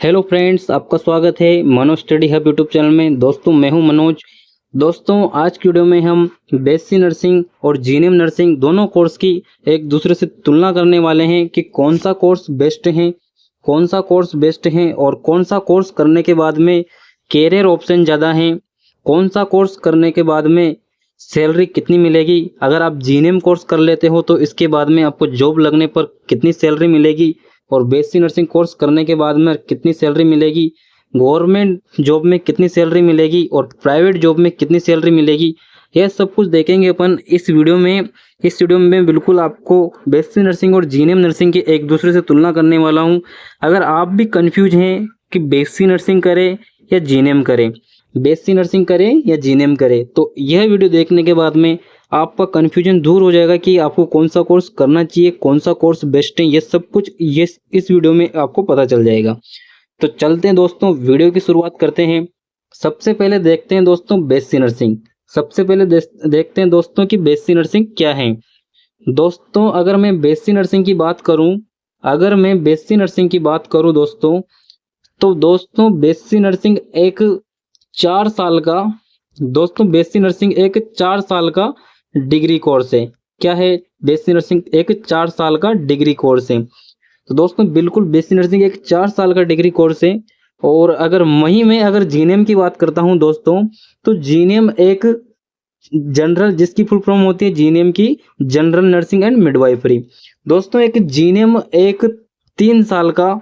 Hello friends, आपका स्वागत है Manoj study hub YouTube channel में। दोस्तों मैं हूं मनोज। दोस्तों आज की वीडियो में हम बीएससी नर्सिंग और जीएनएम नर्सिंग दोनों कोर्स की एक दूसरे से तुलना करने वाले हैं कि कौन सा कोर्स बेस्ट है, कौन सा कोर्स बेस्ट है और कौन सा कोर्स करने के बाद में कैरियर ऑप्शन ज़्यादा हैं, कौन सा कोर्स करने के बाद में सैलरी कितनी मिलेगी। अगर आप जीएनएम कोर्स कर लेते हो तो इसके बाद में आपको जॉब लगने पर कितनी सैलरी मिलेगी और बीएससी नर्सिंग कोर्स करने के बाद में कितनी सैलरी मिलेगी, गवर्नमेंट जॉब में कितनी सैलरी मिलेगी और प्राइवेट जॉब में कितनी सैलरी मिलेगी, यह सब कुछ देखेंगे अपन इस वीडियो में। इस वीडियो में बिल्कुल आपको बीएससी नर्सिंग और जीएनएम नर्सिंग की एक दूसरे से तुलना करने वाला हूं। अगर आप भी कंफ्यूज हैं कि बीएससी नर्सिंग करें या जीएनएम करें, बीएससी नर्सिंग करें या जीएनएम करें, तो यह वीडियो देखने के बाद में आपका कन्फ्यूजन दूर हो जाएगा कि आपको कौन सा कोर्स करना चाहिए, कौन सा कोर्स बेस्ट है। ये सब कुछ ये इस वीडियो में आपको पता चल जाएगा। तो चलते हैं दोस्तों, वीडियो की शुरुआत करते हैं। सबसे पहले देखते हैं दोस्तों बीएससी नर्सिंग। सबसे पहले देखते हैं दोस्तों कि बीएससी नर्सिंग क्या है। दोस्तों अगर मैं बीएससी नर्सिंग की बात करूं, दोस्तों, तो दोस्तों बीएससी नर्सिंग एक 4 साल का बीएससी नर्सिंग एक 4 साल का डिग्री कोर्स है। क्या है? बीएससी नर्सिंग एक 4 साल का डिग्री कोर्स है। तो दोस्तों बिल्कुल बीएससी नर्सिंग एक 4 साल का डिग्री कोर्स है। और अगर अगर जीएनएम की बात करता हूं दोस्तों, तो जीएनएम एक जनरल, जिसकी फुल फॉर्म होती है जीएनएम की जनरल नर्सिंग एंड मिडवाइफरी। दोस्तों एक जीएनएम एक 3 साल का,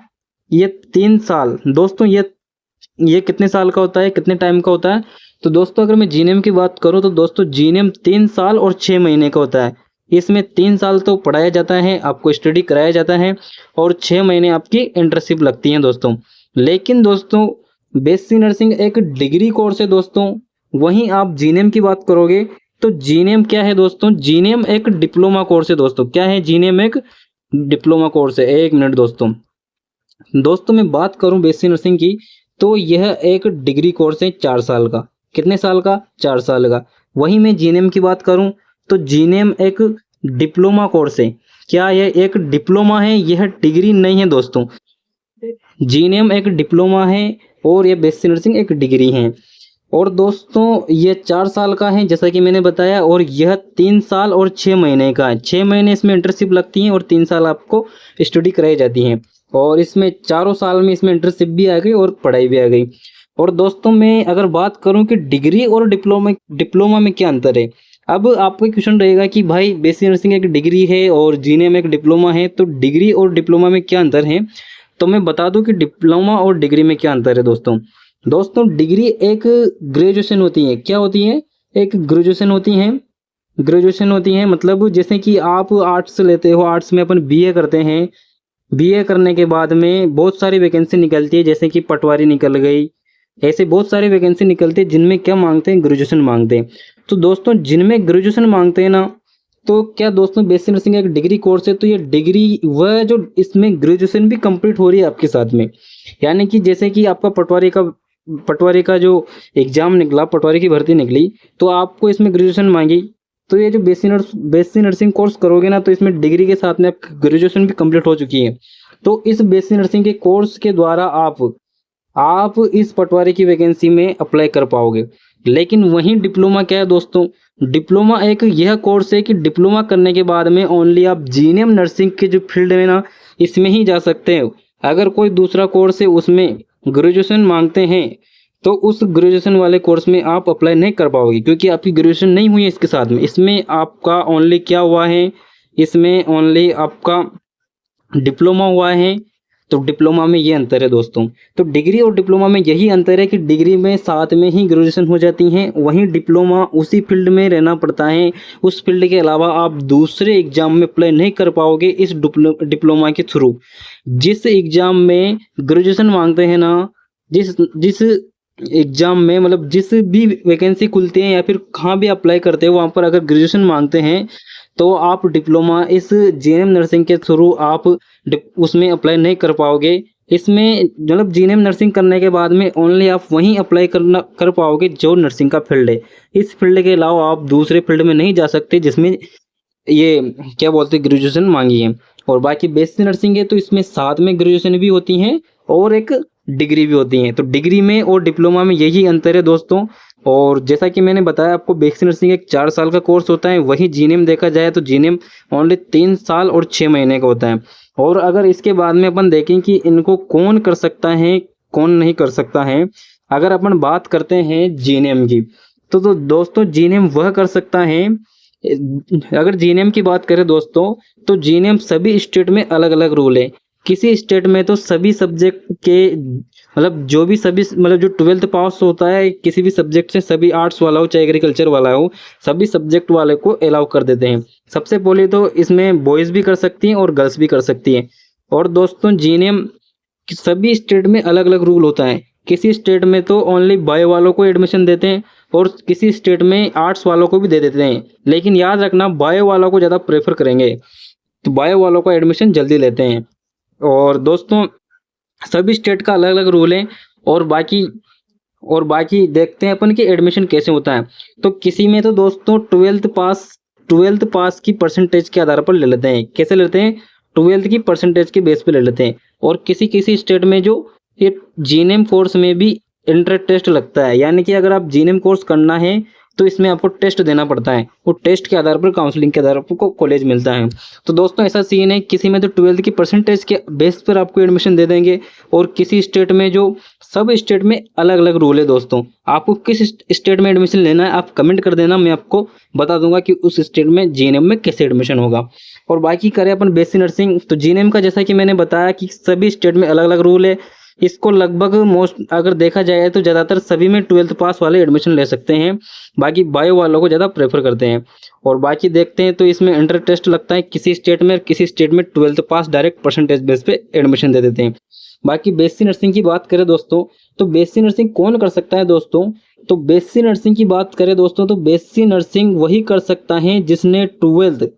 ये 3 साल दोस्तों, ये कितने साल का होता है, कितने टाइम का होता है? तो दोस्तों अगर मैं जीएनएम की बात करूं तो दोस्तों जीएनएम 3 साल और 6 महीने का होता है। इसमें 3 साल तो पढ़ाया जाता है, आपको स्टडी कराया जाता है और 6 महीने आपकी इंटर्नशिप लगती है दोस्तों। लेकिन दोस्तों बीएससी नर्सिंग एक डिग्री कोर्स है दोस्तों। वहीं आप जीएनएम की बात करोगे तो जीएनएम क्या है दोस्तों? जीएनएम एक डिप्लोमा कोर्स है दोस्तों। क्या है? जीएनएम एक डिप्लोमा कोर्स है। एक मिनट दोस्तों मैं बात करूं बीएससी नर्सिंग की, तो यह एक डिग्री कोर्स है 4 साल का। कितने साल का? 4 साल का। वहीं मैं जीएनएम की बात करूं तो जीएनएम एक डिप्लोमा कोर्स है। क्या यह एक डिप्लोमा है? यह डिग्री नहीं है दोस्तों। जीएनएम एक डिप्लोमा है और यह बीएससी नर्सिंग एक डिग्री है। और दोस्तों ये 4 साल का है जैसा कि मैंने बताया, और यह 3 साल और 6 महीने का है। 6 महीने इसमें इंटर्नशिप लगती है और 3 साल आपको स्टडी कराई जाती है। और इसमें चारों साल में इसमें इंटर्नशिप भी आ गई और पढ़ाई भी आ गई। और दोस्तों मैं अगर बात करूं कि डिग्री और डिप्लोमा में क्या अंतर है, अब आपको क्वेश्चन रहेगा कि भाई बीएससी नर्सिंग एक डिग्री है और जीएनएम एक डिप्लोमा है, तो डिग्री और डिप्लोमा में क्या अंतर है? तो मैं बता दूं कि डिप्लोमा और डिग्री में क्या अंतर है दोस्तों डिग्री एक ग्रेजुएशन होती है। क्या होती है? एक ग्रेजुएशन होती है। मतलब जैसे कि आप आर्ट्स लेते हो, आर्ट्स में अपन बीए करते हैं। बीए करने के बाद में बहुत सारी वैकेंसी निकलती है, जैसे कि पटवारी निकल गई। ऐसे बहुत सारी वैकेंसी निकलती है जिनमें क्या मांगते हैं? ग्रेजुएशन मांगते हैं। तो दोस्तों जिनमें ग्रेजुएशन मांगते हैं ना, तो क्या दोस्तों बीएससी नर्सिंग एक डिग्री कोर्स है, तो ये डिग्री वह जो इसमें ग्रेजुएशन भी कंप्लीट हो रही है आपके साथ में। यानी कि जैसे कि आपका पटवारी का जो एग्जाम निकला, पटवारी की भर्ती निकली, तो आपको इसमें ग्रेजुएशन मांगी। तो ये जो बीएससी नर्सिंग कोर्स करोगे ना, तो इसमें डिग्री के साथ में ग्रेजुएशन भी कंप्लीट हो चुकी है। तो इस बीएससी नर्सिंग के कोर्स के द्वारा आप इस पटवारी की वैकेंसी में अप्लाई कर पाओगे। लेकिन वहीं डिप्लोमा क्या है दोस्तों? डिप्लोमा एक यह कोर्स है कि डिप्लोमा करने के बाद में ओनली आप जीएनएम नर्सिंग के जो फील्ड में ना, इसमें ही जा सकते हो। अगर कोई दूसरा कोर्स है उसमें ग्रेजुएशन मांगते हैं, तो उस ग्रेजुएशन वाले कोर्स में आप अप्लाई नहीं कर पाओगे, क्योंकि आपकी ग्रेजुएशन नहीं हुई है इसके साथ में। इसमें आपका ओनली क्या हुआ है? इसमें ओनली आपका डिप्लोमा हुआ है। तो डिप्लोमा में ये अंतर है दोस्तों। तो डिग्री और डिप्लोमा में यही अंतर है कि डिग्री में साथ में ही ग्रेजुएशन हो जाती है, वहीं डिप्लोमा उसी फील्ड में रहना पड़ता है। उस फील्ड के अलावा आप दूसरे एग्जाम में अप्लाई नहीं कर पाओगे इस डिप्लोमा के थ्रू। जिस एग्जाम में ग्रेजुएशन मांगते हैं ना, जिस एग्जाम में मतलब जिस भी वैकेंसी खुलती है या फिर कहाँ भी अप्लाई करते हो, वहाँ पर अगर ग्रेजुएशन मांगते हैं तो आप डिप्लोमा इस जीएनएम नर्सिंग के थ्रू आप उसमें अप्लाई नहीं कर पाओगे। इसमें मतलब जीएनएम नर्सिंग करने के बाद में ओनली आप वहीं अप्लाई कर पाओगे जो नर्सिंग का फील्ड है। इस फील्ड के अलावा आप दूसरे फील्ड में नहीं जा सकते जिसमें ये क्या बोलते हैं ग्रेजुएशन मांगी है। और बाकी बीएससी नर्सिंग है तो इसमें साथ में ग्रेजुएशन भी होती है और एक डिग्री भी होती हैं। तो डिग्री में और डिप्लोमा में यही अंतर है दोस्तों। और जैसा कि मैंने बताया आपको, बेसिक नर्सिंग एक 4 साल का कोर्स होता है। वहीं जीएनएम देखा जाए तो जीएनएम ओनली 3 साल और 6 महीने का होता है। और अगर इसके बाद में अपन देखें कि इनको कौन कर सकता है, कौन नहीं कर सकता है, अगर अपन बात करते हैं जीएनएम की, तो दोस्तों जीएनएम वह कर सकता है। अगर जीएनएम की बात करें दोस्तों, तो जीएनएम सभी स्टेट में अलग अलग रूल है। किसी स्टेट में तो सभी सब्जेक्ट के मतलब जो भी सभी मतलब जो 12th पास होता है किसी भी सब्जेक्ट से, सभी आर्ट्स वाला हो चाहे एग्रीकल्चर वाला हो, सभी सब्जेक्ट वाले को अलाउ कर देते हैं। सबसे पहले तो इसमें बॉयज़ भी कर सकती हैं और गर्ल्स भी कर सकती हैं। और दोस्तों जीएनएम सभी स्टेट में अलग अलग रूल होता है। किसी स्टेट में तो ओनली बायो वालों को एडमिशन देते हैं और किसी स्टेट में आर्ट्स वालों को भी दे देते हैं। लेकिन याद रखना, बायो वालों को ज़्यादा प्रेफर करेंगे, तो बायो वालों का एडमिशन जल्दी लेते हैं। और दोस्तों सभी स्टेट का अलग अलग रूल है। और बाकी देखते हैं अपन कि एडमिशन कैसे होता है। तो किसी में तो दोस्तों 12th पास की परसेंटेज के आधार पर ले लेते हैं। कैसे लेते हैं? 12th की परसेंटेज के बेस पे ले लेते हैं। और किसी किसी स्टेट में जो ये जीएनएम कोर्स में भी इंटर टेस्ट लगता है, यानी कि अगर आप जीएनएम कोर्स करना है तो इसमें आपको टेस्ट देना पड़ता है। वो टेस्ट के आधार पर, काउंसलिंग के आधार पर आपको कॉलेज मिलता है। तो दोस्तों ऐसा सीन है, किसी में तो 12th की परसेंटेज के बेस पर आपको एडमिशन दे देंगे और किसी स्टेट में जो, सब स्टेट में अलग अलग रूल है दोस्तों। आपको किस स्टेट में एडमिशन लेना है आप कमेंट कर देना, मैं आपको बता दूंगा कि उस स्टेट में जीएनएम में कैसे एडमिशन होगा। और बाकी करें अपन बेसिक नर्सिंग, तो जीएनएम का जैसा कि मैंने बताया कि सभी स्टेट में अलग अलग रूल है। इसको लगभग मोस्ट अगर देखा जाए तो ज़्यादातर सभी में 12th पास वाले एडमिशन ले सकते हैं, बाकी बायो वालों को ज़्यादा प्रेफर करते हैं। और बाकी देखते हैं तो इसमें इंटर टेस्ट लगता है किसी स्टेट में, किसी स्टेट में 12th पास डायरेक्ट परसेंटेज बेस पे एडमिशन दे देते हैं। बाकी बेसिक नर्सिंग की बात करें दोस्तों, तो बेसिक नर्सिंग कौन कर सकता है दोस्तों? तो बेसिक नर्सिंग की बात करें दोस्तों, तो बेसिक नर्सिंग वही कर सकता है जिसने 12th,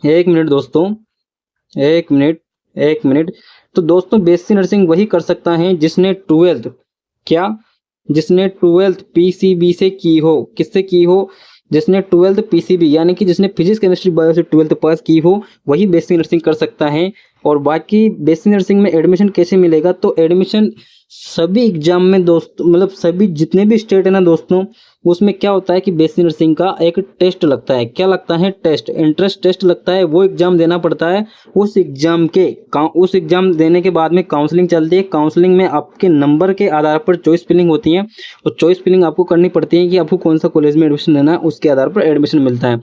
एक मिनट दोस्तों, एक मिनट। तो दोस्तों बेसिक नर्सिंग वही कर सकता है जिसने 12th पीसीबी से की हो। किससे की हो? जिसने 12th पीसीबी यानी कि जिसने फिजिक्स केमिस्ट्री बायो से 12th पास की हो, वही बेसिक नर्सिंग कर सकता है। और बाकी बेसिक नर्सिंग में एडमिशन कैसे मिलेगा? तो एडमिशन सभी एग्जाम में दोस्तों, मतलब सभी जितने भी स्टेट है ना दोस्तों, उसमें क्या होता है कि बेसिक नर्सिंग का एक टेस्ट लगता है। क्या लगता है? टेस्ट, एंट्रेंस टेस्ट लगता है। वो एग्जाम देना पड़ता है। उस एग्जाम देने के बाद में काउंसलिंग चलती है। काउंसलिंग में आपके नंबर के आधार पर चॉइस फिलिंग होती है और चॉइस फिलिंग आपको करनी पड़ती है कि आपको कौन सा कॉलेज में एडमिशन लेना है, उसके आधार पर एडमिशन मिलता है।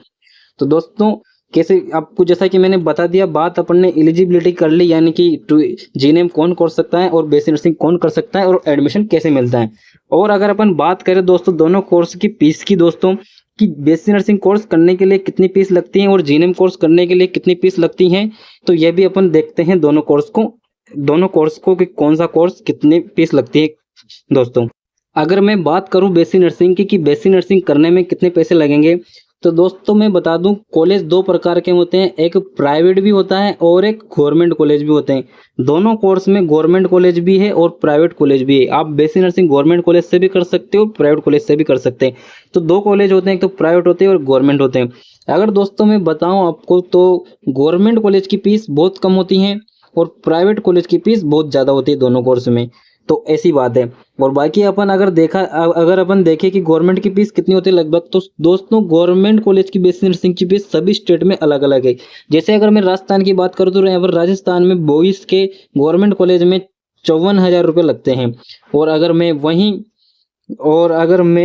तो दोस्तों कैसे आपको, जैसा कि मैंने बता दिया, बात अपन ने एलिजिबिलिटी कर ली, यानी कि जीएनएम कौन कर सकता है और बेसिक नर्सिंग कौन कर सकता है और एडमिशन कैसे मिलता है। और अगर अपन बात करें दोस्तों दोनों कोर्स की फीस की दोस्तों, कि बेसिक नर्सिंग कोर्स करने के लिए कितनी फीस लगती है और जीएनएम कोर्स करने के लिए कितनी फीस लगती है, तो यह भी अपन देखते हैं दोनों कोर्स को कि कौन सा कोर्स कितनी फीस लगती है दोस्तों। अगर मैं बात करूं बेसिक नर्सिंग की कि बेसिक नर्सिंग करने में कितने पैसे लगेंगे, तो दोस्तों मैं बता दूं कॉलेज दो प्रकार के होते हैं, एक प्राइवेट भी होता है और एक गवर्नमेंट कॉलेज भी होते हैं। दोनों कोर्स में गवर्नमेंट कॉलेज भी है और प्राइवेट कॉलेज भी है। आप बेसिक नर्सिंग गवर्नमेंट कॉलेज से भी कर सकते हो, प्राइवेट कॉलेज से भी कर सकते हैं। तो दो कॉलेज होते हैं, एक तो प्राइवेट होते हैं और गवर्नमेंट होते हैं। अगर दोस्तों मैं बताऊँ आपको, तो गवर्नमेंट कॉलेज की फीस बहुत कम होती है और प्राइवेट कॉलेज की फीस बहुत ज़्यादा होती है दोनों कोर्स में। तो ऐसी बात है। और बाकी अपन अगर अपन देखें कि गवर्नमेंट की फीस कितनी होती है लगभग, तो दोस्तों गवर्नमेंट कॉलेज की बेसिक नर्सिंग की फीस सभी स्टेट में अलग अलग है। जैसे अगर मैं राजस्थान की बात करूँ तो यहाँ पर राजस्थान में बॉयज़ के गवर्नमेंट कॉलेज में 54,000 रुपये लगते हैं। और अगर मैं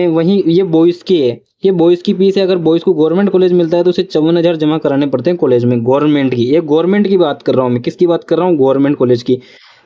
वहीं ये बॉयज़ की है, ये बॉयज़ की फीस है। अगर बॉयज़ को गवर्नमेंट कॉलेज मिलता है तो उसे 54,000 जमा कराने पड़ते हैं कॉलेज में, गवर्नमेंट की। ये गवर्नमेंट की बात कर रहा हूँ मैं, किसकी बात कर रहा हूँ? गवर्नमेंट कॉलेज की।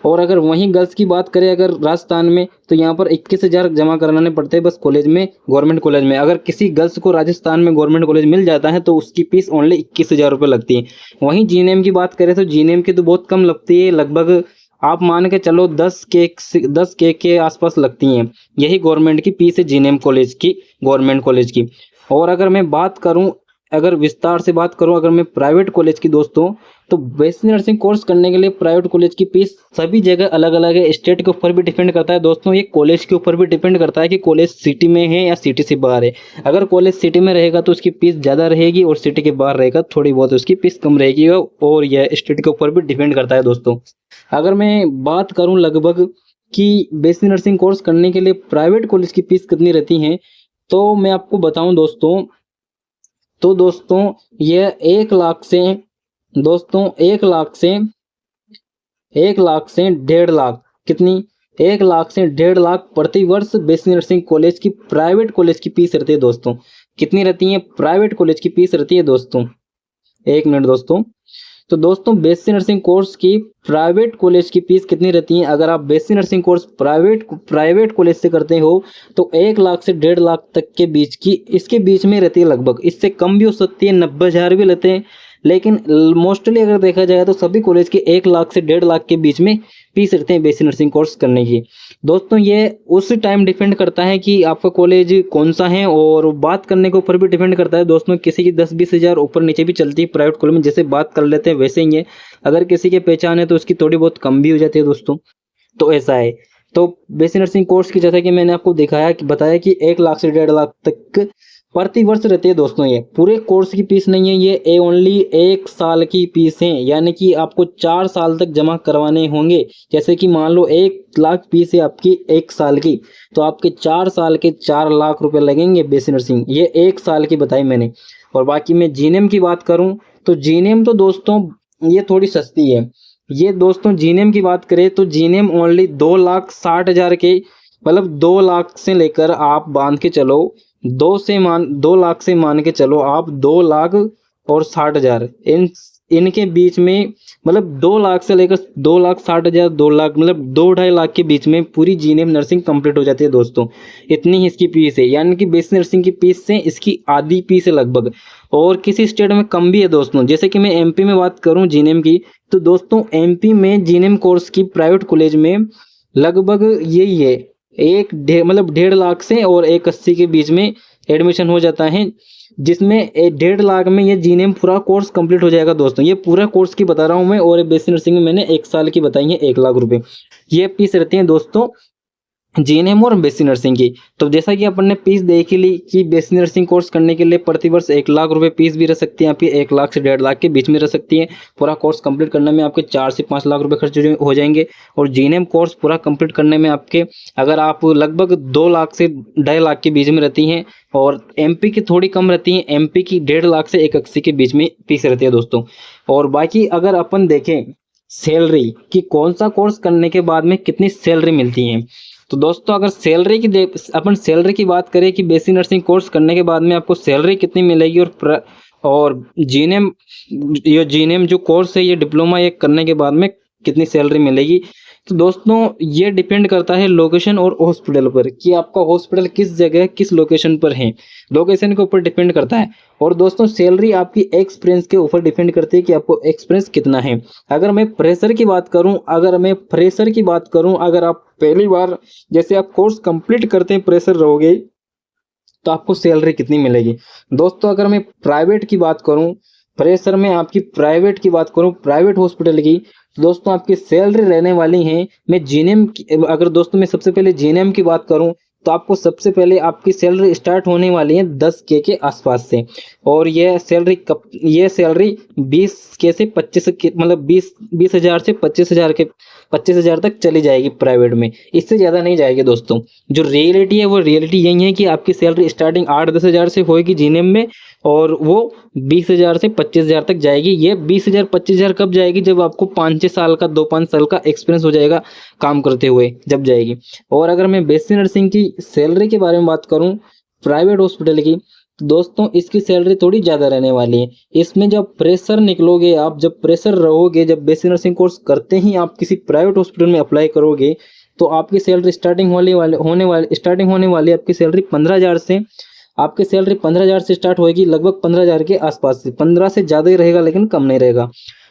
और अगर वहीं गर्ल्स की बात करें अगर राजस्थान में, तो यहाँ पर 21,000 जमा कराने पड़ते हैं बस कॉलेज में, गवर्नमेंट कॉलेज में। अगर किसी गर्ल्स को राजस्थान में गवर्नमेंट कॉलेज मिल जाता है तो उसकी फीस ओनली 21,000 रुपये लगती है। वहीं जीएनएम की बात करें तो जीएनएम की तो बहुत कम लगती है, लगभग आप मान के चलो 10K के आसपास लगती हैं। यही गवर्नमेंट की फीस है जीएनएम कॉलेज की, गवर्नमेंट कॉलेज की। और अगर मैं बात करूँ, अगर विस्तार से बात करूं अगर मैं प्राइवेट कॉलेज की दोस्तों, तो बेसिक नर्सिंग कोर्स करने के लिए प्राइवेट कॉलेज की फीस सभी जगह अलग अलग है। स्टेट के ऊपर भी डिपेंड करता है दोस्तों, ये कॉलेज के ऊपर भी डिपेंड करता है कि कॉलेज सिटी में है या सिटी से बाहर है। अगर कॉलेज सिटी में रहेगा तो उसकी फीस ज़्यादा रहेगी और सिटी के बाहर रहेगा थोड़ी बहुत उसकी फीस कम रहेगी, और यह स्टेट के ऊपर भी डिपेंड करता है दोस्तों। अगर मैं बात करूं लगभग कि बेसिक नर्सिंग कोर्स करने के लिए प्राइवेट कॉलेज की फीस कितनी रहती है, तो मैं आपको बताऊं दोस्तों, तो दोस्तों यह 1 लाख से दोस्तों 1 लाख से 1.5 लाख, कितनी, 1 लाख से 1.5 लाख प्रति वर्ष बेसिक नर्सिंग कॉलेज की प्राइवेट कॉलेज की फीस रहती है दोस्तों। कितनी रहती है प्राइवेट कॉलेज की फीस रहती है दोस्तों, 1 मिनट दोस्तों। तो दोस्तों बेसिक नर्सिंग कोर्स की प्राइवेट कॉलेज की फीस कितनी रहती है, अगर आप basic nursing course private college से करते हो तो 1 लाख से 1.5 लाख तक के बीच की, इसके बीच में रहती है लगभग, इससे कम भी हो सकती है, 90,000 भी लेते हैं, लेकिन मोस्टली अगर देखा जाए तो सभी कॉलेज के 1 लाख से 1.5 लाख के बीच में फीस रहते हैं बेसिक नर्सिंग कोर्स करने की। दोस्तों ये उस टाइम डिपेंड करता है कि आपका कॉलेज कौन सा है, और बात करने के ऊपर भी डिपेंड करता है दोस्तों। किसी की 10-20 हज़ार ऊपर नीचे भी चलती है प्राइवेट कॉलेज में, जैसे बात कर लेते हैं वैसे ही है। अगर किसी के पहचान है तो उसकी थोड़ी बहुत कम भी हो जाती है दोस्तों, तो ऐसा है। तो बेसिक नर्सिंग कोर्स की, जैसा कि मैंने आपको बताया कि 1 लाख से 1.5 लाख तक प्रति वर्ष रहती है दोस्तों। ये पूरे कोर्स की फीस नहीं है, ये ओनली 1 साल की फीस है, यानी कि आपको 4 साल तक जमा करवाने होंगे। जैसे कि मान लो 1 लाख फीस है आपकी 1 साल की, तो आपके 4 साल के 4 लाख रुपए लगेंगे बेसिक नर्सिंग, ये 1 साल की बताई मैंने। और बाकी मैं जीनेम की बात करूं तो जीनेम तो दोस्तों ये थोड़ी सस्ती है। ये दोस्तों जीनेम की बात करें तो जीनेम ओनली 2,60,000 के, मतलब 2 लाख से लेकर आप बांध के चलो, 2 लाख से मान के चलो आप 2,60,000 इनके बीच में, मतलब 2 लाख से लेकर 2,60,000, 2 लाख, मतलब 2-2.5 लाख के बीच में पूरी जीएनएम नर्सिंग कंप्लीट हो जाती है दोस्तों। इतनी ही इसकी फीस है, यानी कि बेसिक नर्सिंग की फीस से इसकी आधी फीस है लगभग। और किसी स्टेट में कम भी है दोस्तों, जैसे कि मैं एमपी में बात करूं जीएनएम की, तो दोस्तों एमपी में जीएनएम कोर्स की प्राइवेट कॉलेज में लगभग यही है, मतलब 1.5 लाख से और 1,80 के बीच में एडमिशन हो जाता है, जिसमें 1.5 लाख में ये जीएनएम पूरा कोर्स कंप्लीट हो जाएगा दोस्तों। ये पूरा कोर्स की बता रहा हूँ मैं, और बेसिक नर्सिंग में मैंने 1 साल की बताई है 1 लाख रुपए। ये फीस रहती है दोस्तों जीएनएम और बेसिक नर्सिंग की। तो जैसा कि अपन ने फीस देख ली कि बेसिक नर्सिंग कोर्स करने के लिए प्रतिवर्ष 1 लाख रुपए फीस भी रह सकती है आपकी, 1 लाख से 1.5 लाख के बीच में रह सकती है। पूरा कोर्स कंप्लीट करने में आपके 4 से 5 लाख रुपए खर्च हो जाएंगे। और जीएनएम कोर्स पूरा कंप्लीट करने में आपके, अगर आप लगभग 2 लाख से 2.5 लाख के बीच में रहती हैं, और एमपी की थोड़ी कम रहती है, एमपी की 1.5 लाख से 1,80 के बीच में फीस रहती है दोस्तों। और बाकी अगर अपन देखें सैलरी कि कौन सा कोर्स करने के बाद में कितनी सैलरी मिलती है, तो दोस्तों अगर अपन सैलरी की बात करें कि बेसिक नर्सिंग कोर्स करने के बाद में आपको सैलरी कितनी मिलेगी, और जीएनएम जो कोर्स है, ये डिप्लोमा ये करने के बाद में कितनी सैलरी मिलेगी, तो दोस्तों ये डिपेंड करता है लोकेशन और हॉस्पिटल पर, कि आपका हॉस्पिटल किस जगह किस लोकेशन पर है, लोकेशन के ऊपर डिपेंड करता है। और दोस्तों सैलरी आपकी एक्सपीरियंस के ऊपर डिपेंड करती है कि आपको एक्सपीरियंस कितना है। अगर मैं फ्रेशर की बात करूं, अगर आप पहली बार जैसे आप कोर्स कंप्लीट करते हैं फ्रेशर रहोगे, तो आपको सैलरी कितनी मिलेगी दोस्तों। अगर मैं प्राइवेट की बात करूं, फ्रेशर में आपकी प्राइवेट की बात करूं, प्राइवेट हॉस्पिटल की, तो दोस्तों आपकी सैलरी रहने वाली है, मैं जीएनएम अगर दोस्तों मैं सबसे पहले जीएनएम की बात करूं, तो आपको सबसे पहले आपकी सैलरी स्टार्ट होने वाली है 10K के आसपास से। और ये सैलरी 20K से 25, मतलब 20,000 से 25,000 तक चली जाएगी प्राइवेट में, इससे ज़्यादा नहीं जाएगी दोस्तों। जो रियलिटी है वो रियलिटी यही है कि आपकी सैलरी स्टार्टिंग 8-10 हज़ार से होगी जीएनएम में, और वो 20,000 से 25,000 तक जाएगी। ये 20,000 25,000 कब जाएगी, जब आपको 5-6 साल का 2-5 साल का एक्सपीरियंस हो जाएगा काम करते हुए, जब जाएगी। और अगर मैं बेसिक नर्सिंग की सैलरी के बारे में बात करूं प्राइवेट हॉस्पिटल की, तो दोस्तों इसकी सैलरी थोड़ी ज़्यादा रहने वाली है। इसमें जब प्रेशर निकलोगे आप, जब प्रेशर रहोगे, जब बेसिक नर्सिंग कोर्स करते ही आप किसी प्राइवेट हॉस्पिटल में अप्लाई करोगे, तो आपकी सैलरी स्टार्टिंग होने वाली आपकी सैलरी 15,000 से, आपकी सैलरी 15,000 से स्टार्ट होएगी, लगभग 15,000 के आसपास से, 15 से ज़्यादा ही रहेगा लेकिन कम नहीं रहेगा।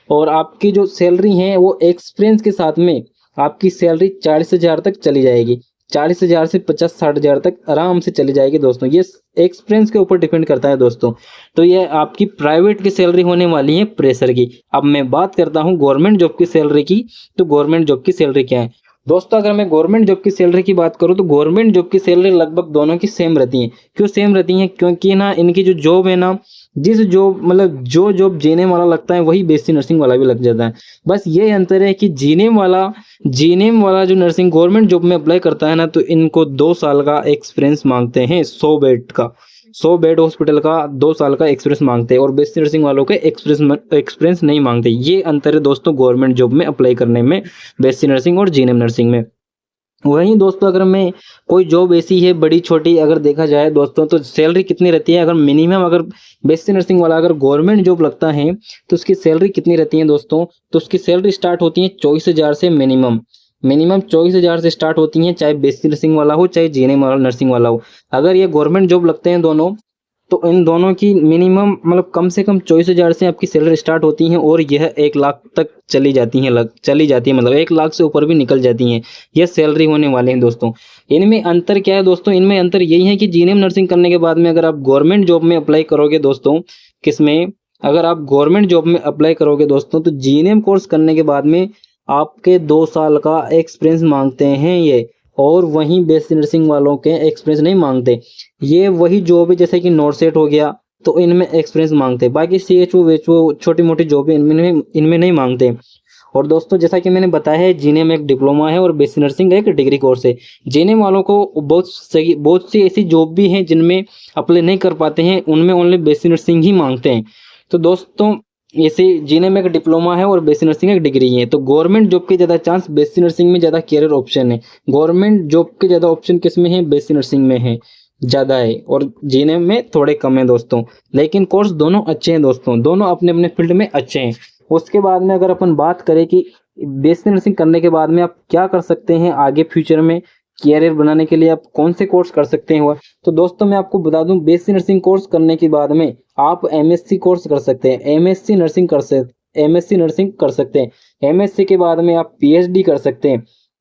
और आपकी जो सैलरी है वो एक्सपीरियंस के साथ में आपकी सैलरी 40,000 तक चली जाएगी। 40,000 से 50-60,000 तक आराम से चली जाएगी दोस्तों। ये एक्सपीरियंस के ऊपर डिपेंड करता है दोस्तों। तो ये आपकी प्राइवेट की सैलरी होने वाली है प्रेशर की। अब मैं बात करता हूँ गवर्नमेंट जॉब की सैलरी की। तो गवर्नमेंट जॉब की सैलरी क्या है दोस्तों? अगर मैं गवर्नमेंट जॉब की सैलरी की बात करूँ तो गवर्नमेंट जॉब की सैलरी लगभग दोनों की सेम रहती है। क्यों सेम रहती है? क्योंकि ना इनकी जो जॉब है ना, जिस जॉब मतलब जो जॉब जीने वाला लगता है वही बीएससी नर्सिंग वाला भी लग जाता है। बस ये अंतर है कि जीनेम वाला जो नर्सिंग गवर्नमेंट जॉब में अप्लाई करता है ना, तो इनको 2 साल का एक्सपीरियंस मांगते हैं, 100 बेड का, 100 बेड हॉस्पिटल का 2 साल का एक्सपीरियंस मांगते हैं, और बीएससी नर्सिंग वालों के एक्सपीरियंस नहीं मांगते। ये अंतर है दोस्तों गवर्नमेंट जॉब में अप्लाई करने में, बीएससी नर्सिंग और जीएनएम नर्सिंग में। वहीं दोस्तों अगर मैं कोई जॉब ऐसी है बड़ी छोटी अगर देखा जाए दोस्तों, तो सैलरी कितनी रहती है? अगर मिनिमम अगर बीएससी नर्सिंग वाला अगर गवर्नमेंट जॉब लगता है तो उसकी सैलरी कितनी रहती है दोस्तों? तो उसकी सैलरी स्टार्ट होती है 24,000 से। मिनिमम 24,000 से स्टार्ट होती हैं, चाहे बीएससी नर्सिंग वाला हो चाहे जीएनएम वाला नर्सिंग वाला हो। अगर ये गवर्नमेंट जॉब लगते हैं दोनों, तो इन दोनों की मिनिमम मतलब कम से कम 24,000 से आपकी सैलरी स्टार्ट होती है, और यह 1 लाख तक चली जाती है मतलब 1 लाख से ऊपर भी निकल जाती हैं। यह सैलरी होने वाले हैं दोस्तों। इनमें अंतर क्या है दोस्तों? इनमें अंतर यही है कि जीएनएम नर्सिंग करने के बाद में अगर आप गवर्नमेंट जॉब में अप्लाई करोगे दोस्तों, किसमें? अगर आप गवर्नमेंट जॉब में अप्लाई करोगे दोस्तों, तो जीएनएम कोर्स करने के बाद में आपके 2 साल का एक्सपीरियंस मांगते हैं ये, और वहीं बीएससी नर्सिंग वालों के एक्सपीरियंस नहीं मांगते। ये वही जॉब है जैसे कि नॉर्सेट हो गया, तो इनमें एक्सपीरियंस मांगते हैं। बाकी सीएचओ वेचओ छोटी मोटी जॉब है इनमें नहीं मांगते। और दोस्तों जैसा कि मैंने बताया है, जीएनएम एक डिप्लोमा है और बीएससी नर्सिंग एक डिग्री कोर्स है। जीएनएम वालों को बहुत सी ऐसी जॉब भी हैं जिनमें अप्लाई नहीं कर पाते हैं, उनमें ओनली बीएससी नर्सिंग ही मांगते हैं। तो दोस्तों ऐसे जीएनएम एक डिप्लोमा है और बीएससी नर्सिंग एक डिग्री है। तो गवर्नमेंट जॉब के ज़्यादा चांस बीएससी नर्सिंग में ज़्यादा कैरियर ऑप्शन है। गवर्नमेंट जॉब के ज़्यादा ऑप्शन किस में है? बीएससी नर्सिंग में है, ज़्यादा है, और जीएनएम में थोड़े कम है दोस्तों। लेकिन कोर्स दोनों अच्छे हैं दोस्तों, दोनों अपने अपने फील्ड में अच्छे हैं। उसके बाद में अगर अपन बात करें कि बीएससी नर्सिंग करने के बाद में आप क्या कर सकते हैं आगे फ्यूचर में कैरियर बनाने के लिए, आप कौन से कोर्स कर सकते हैं? तो दोस्तों मैं आपको बता दूं, बीएससी नर्सिंग कोर्स करने के बाद में आप एमएससी कोर्स कर सकते हैं, एमएससी नर्सिंग कर सकते हैं। एमएससी के बाद में आप पीएचडी कर सकते हैं,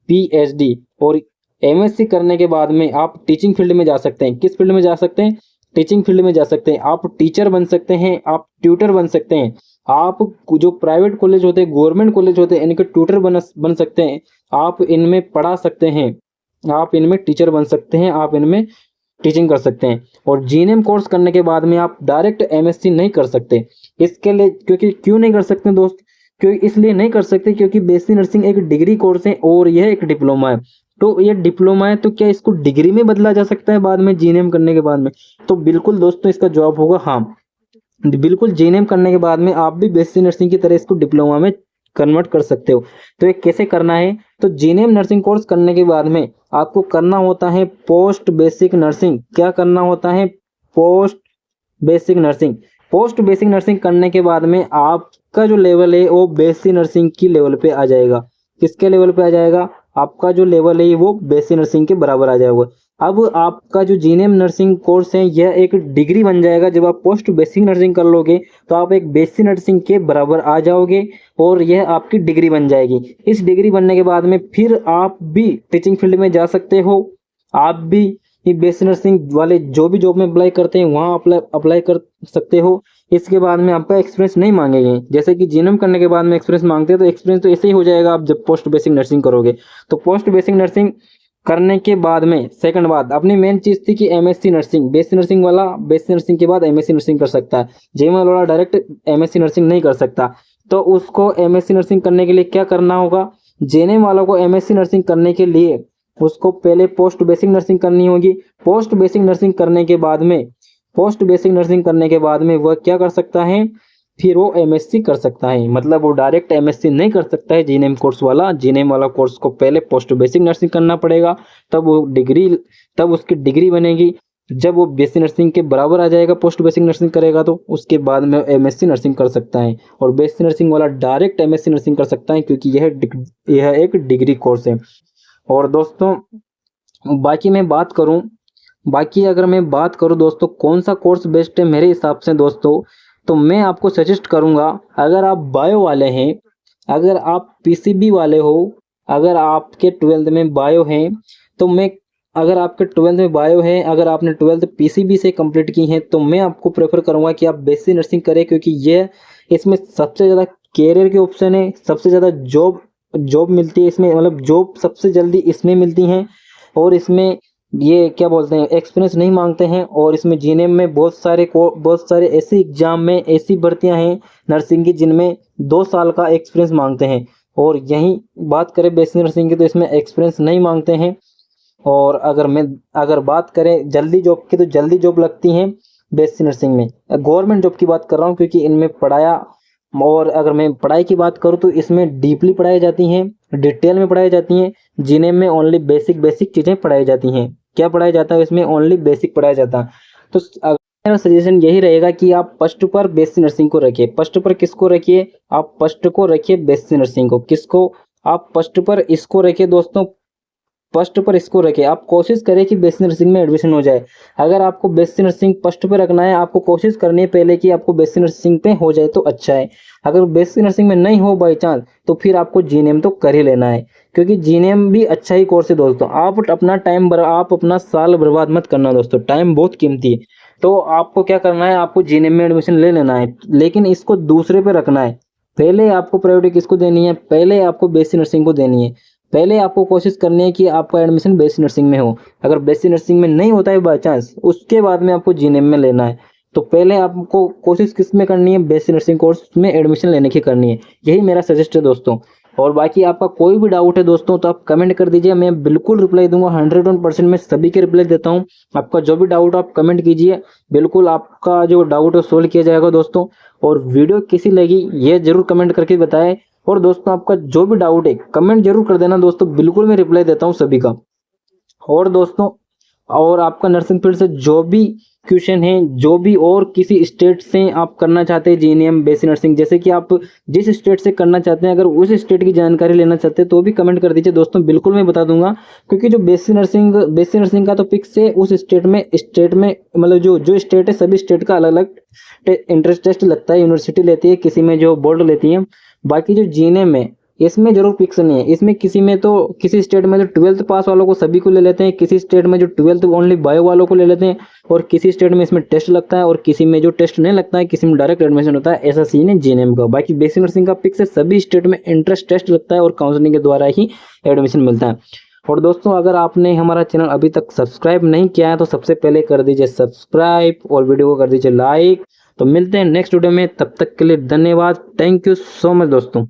पीएचडी। और एमएससी करने के बाद में आप टीचिंग फील्ड में जा सकते हैं। किस फील्ड में जा सकते हैं? टीचिंग फील्ड में जा सकते हैं। आप टीचर बन सकते हैं, आप ट्यूटर बन सकते हैं। आप जो प्राइवेट कॉलेज होते हैं, गवर्नमेंट कॉलेज होते हैं, इनके ट्यूटर बन सकते हैं। आप इनमें पढ़ा सकते हैं, आप इनमें टीचर बन सकते हैं, आप इनमें टीचिंग कर सकते हैं। और जीएनएम कोर्स करने के बाद में आप डायरेक्ट एमएससी नहीं कर सकते। इसके लिए क्यों नहीं कर सकते दोस्त? क्योंकि इसलिए नहीं कर सकते क्योंकि बीएससी नर्सिंग एक डिग्री कोर्स है और यह एक डिप्लोमा है। तो ये डिप्लोमा है, तो क्या इसको डिग्री में बदला जा सकता है बाद में जीएनएम करने के बाद में? तो बिल्कुल दोस्तों इसका जवाब होगा हाँ, बिल्कुल। जीएनएम करने के बाद में आप भी बीएससी नर्सिंग की तरह इसको डिप्लोमा में कन्वर्ट कर सकते हो। तो ये कैसे करना है? तो जीएनएम नर्सिंग कोर्स करने के बाद में आपको करना होता है पोस्ट बेसिक नर्सिंग। क्या करना होता है? Post basic nursing. Post basic nursing करने के बाद में आपका जो लेवल है वो बीएससी नर्सिंग की लेवल पे आ जाएगा। किसके लेवल पे आ जाएगा? आपका जो लेवल है वो बीएससी नर्सिंग के बराबर आ जाएगा। अब आपका जो जीएनएम नर्सिंग कोर्स है यह एक डिग्री बन जाएगा। जब आप पोस्ट बेसिक नर्सिंग कर लोगे तो आप एक बीएससी नर्सिंग के बराबर आ जाओगे और यह आपकी डिग्री बन जाएगी। इस डिग्री बनने के बाद में फिर आप भी टीचिंग फील्ड में जा सकते हो। आप भी ये बीएससी नर्सिंग वाले जो भी जॉब में अप्लाई करते हैं वहाँ अप्लाई कर सकते हो। इसके बाद में आपका एक्सपीरियंस नहीं मांगेंगे, जैसे कि जीएनएम करने के बाद में एक्सपीरियंस मांगते हैं, तो एक्सपीरियंस तो ऐसे ही हो जाएगा आप जब पोस्ट बेसिक नर्सिंग करोगे। तो पोस्ट बेसिक नर्सिंग करने के बाद में सेकंड बात अपनी मेन चीज़ थी कि एमएससी नर्सिंग। बीएससी नर्सिंग वाला बीएससी नर्सिंग के बाद एमएससी नर्सिंग कर सकता है, जीएनएम वाला डायरेक्ट एमएससी नर्सिंग नहीं कर सकता। तो उसको एमएससी नर्सिंग करने के लिए क्या करना होगा? जीएनएम वालों को एमएससी नर्सिंग करने के लिए उसको पहले पोस्ट बेसिक नर्सिंग करनी होगी। पोस्ट बेसिक नर्सिंग करने के बाद में वह क्या कर सकता है? फिर वो एमएससी कर सकता है। मतलब वो डायरेक्ट एमएससी नहीं कर सकता है जीएनएम कोर्स वाला। जीएनएम वाला कोर्स को पहले पोस्ट बेसिक नर्सिंग करना पड़ेगा, तब उसकी डिग्री बनेगी। जब वो बीएससी नर्सिंग के बराबर आ जाएगा, पोस्ट बेसिक नर्सिंग करेगा, तो उसके बाद में एमएससी नर्सिंग कर सकता है। और बीएससी नर्सिंग वाला डायरेक्ट एमएससी नर्सिंग कर सकता है क्योंकि यह एक डिग्री कोर्स है। और दोस्तों बाकी अगर मैं बात करूं दोस्तों कौन सा कोर्स बेस्ट है मेरे हिसाब से दोस्तों, तो मैं आपको सजेस्ट करूंगा, अगर आप बायो वाले हैं, अगर आप पीसीबी वाले हो, अगर आपके 12th में बायो हैं, तो मैं अगर आपके 12th में बायो है, अगर आपने 12th पीसीबी से कंप्लीट की है, तो मैं आपको प्रेफर करूंगा कि आप बीएससी नर्सिंग करें, क्योंकि ये इसमें सबसे ज़्यादा कैरियर के ऑप्शन है, सबसे ज़्यादा जॉब जॉब मिलती है इसमें, मतलब जॉब सबसे जल्दी इसमें मिलती हैं। और इसमें ये क्या बोलते हैं, एक्सपीरियंस नहीं मांगते हैं। और इसमें जीएनएम में बहुत सारे ऐसे एग्जाम में ऐसी भर्तियां हैं नर्सिंग की जिनमें 2 साल का एक्सपीरियंस मांगते हैं। और यहीं बात करें बीएससी नर्सिंग की, तो इसमें एक्सपीरियंस नहीं मांगते हैं। और अगर बात करें जल्दी जॉब की, तो जल्दी जॉब लगती हैं बीएससी नर्सिंग में। गवर्नमेंट जॉब की बात कर रहा हूँ, क्योंकि इनमें पढ़ाया, और अगर मैं पढ़ाई की बात करूँ तो इसमें डीपली पढ़ाई जाती हैं, डिटेल में पढ़ाई जाती हैं। जिन्हें में ओनली बेसिक बेसिक चीज़ें पढ़ाई जाती हैं। क्या पढ़ाया जाता है इसमें? ओनली बेसिक पढ़ाया जाता है। तो मेरा सजेशन यही रहेगा कि आप फर्स्ट पर बीएससी नर्सिंग को रखिए। फर्स्ट पर किसको रखिए? आप फर्स्ट को रखिए बीएससी नर्सिंग को। किसको? आप फर्स्ट पर इसको रखिए दोस्तों, फर्स्ट पर इसको रखें। आप कोशिश करें कि बीएससी नर्सिंग में एडमिशन हो जाए। अगर आपको बीएससी नर्सिंग फर्स्ट पे रखना है, आपको कोशिश करनी है पहले कि आपको बीएससी नर्सिंग पे हो जाए तो अच्छा है। अगर बीएससी नर्सिंग में नहीं हो बाई चांस, तो फिर आपको जीएनएम तो कर ही लेना है, क्योंकि जीएनएम भी अच्छा ही कोर्स है दोस्तों। आप अपना साल बर्बाद मत करना दोस्तों, टाइम बहुत कीमती है। तो आपको क्या करना है, आपको जीएनएम में एडमिशन ले लेना है, लेकिन इसको दूसरे पे रखना है। पहले आपको प्रायोरिटी किसको देनी है? पहले आपको बीएससी नर्सिंग को देनी है। पहले आपको कोशिश करनी है कि आपका एडमिशन बीएससी नर्सिंग में हो। अगर बीएससी नर्सिंग में नहीं होता है बाय चांस, उसके बाद में आपको जीएनएम में लेना है। तो पहले आपको कोशिश किस में करनी है? बीएससी नर्सिंग कोर्स में एडमिशन लेने की करनी है। यही मेरा सजेस्ट है दोस्तों। और बाकी आपका कोई भी डाउट है दोस्तों, तो आप कमेंट कर दीजिए, मैं बिल्कुल रिप्लाई दूंगा। 101% मैं सभी के रिप्लाई देता हूँ। आपका जो भी डाउट आप कमेंट कीजिए, बिल्कुल आपका जो डाउट है सोल्व किया जाएगा दोस्तों। और वीडियो कैसी लगी ये जरूर कमेंट करके बताएं। और दोस्तों आपका जो भी डाउट है कमेंट जरूर कर देना दोस्तों, बिल्कुल मैं रिप्लाई देता हूँ सभी का। और दोस्तों, और आपका नर्सिंग फील्ड से जो भी क्वेश्चन है, जो भी और किसी स्टेट से आप करना चाहते हैं जीएनएम बीएससी नर्सिंग, जैसे कि आप जिस स्टेट से करना चाहते हैं, अगर उस स्टेट की जानकारी लेना चाहते हैं तो भी कमेंट कर दीजिए दोस्तों, बिल्कुल मैं बता दूंगा। क्योंकि जो बीएससी नर्सिंग का तो फिक्स है, उस स्टेट में मतलब जो स्टेट है, सभी स्टेट का अलग अलग इंट्रेंस टेस्ट लगता है, यूनिवर्सिटी लेती है, किसी में जो बोर्ड लेती है। बाकी जो जीएनएम है इसमें जरूर फिक्स नहीं है। इसमें किसी स्टेट में जो 12th पास वालों को सभी को ले लेते हैं, किसी स्टेट में जो 12th ओनली बायो वालों को ले लेते हैं, और किसी स्टेट में इसमें टेस्ट लगता है, और किसी में जो टेस्ट नहीं लगता है, किसी में डायरेक्ट एडमिशन होता है। ऐसा सीन है जीएनएम का। बाकी बीएससी नर्सिंग का फिक्स है, सभी स्टेट में इंट्रेंस टेस्ट लगता है और काउंसलिंग के द्वारा ही एडमिशन मिलता है। और दोस्तों, अगर आपने हमारा चैनल अभी तक सब्सक्राइब नहीं किया है तो सबसे पहले कर दीजिए सब्सक्राइब और वीडियो को कर दीजिए लाइक। तो मिलते हैं नेक्स्ट वीडियो में, तब तक के लिए धन्यवाद। थैंक यू सो मच दोस्तों।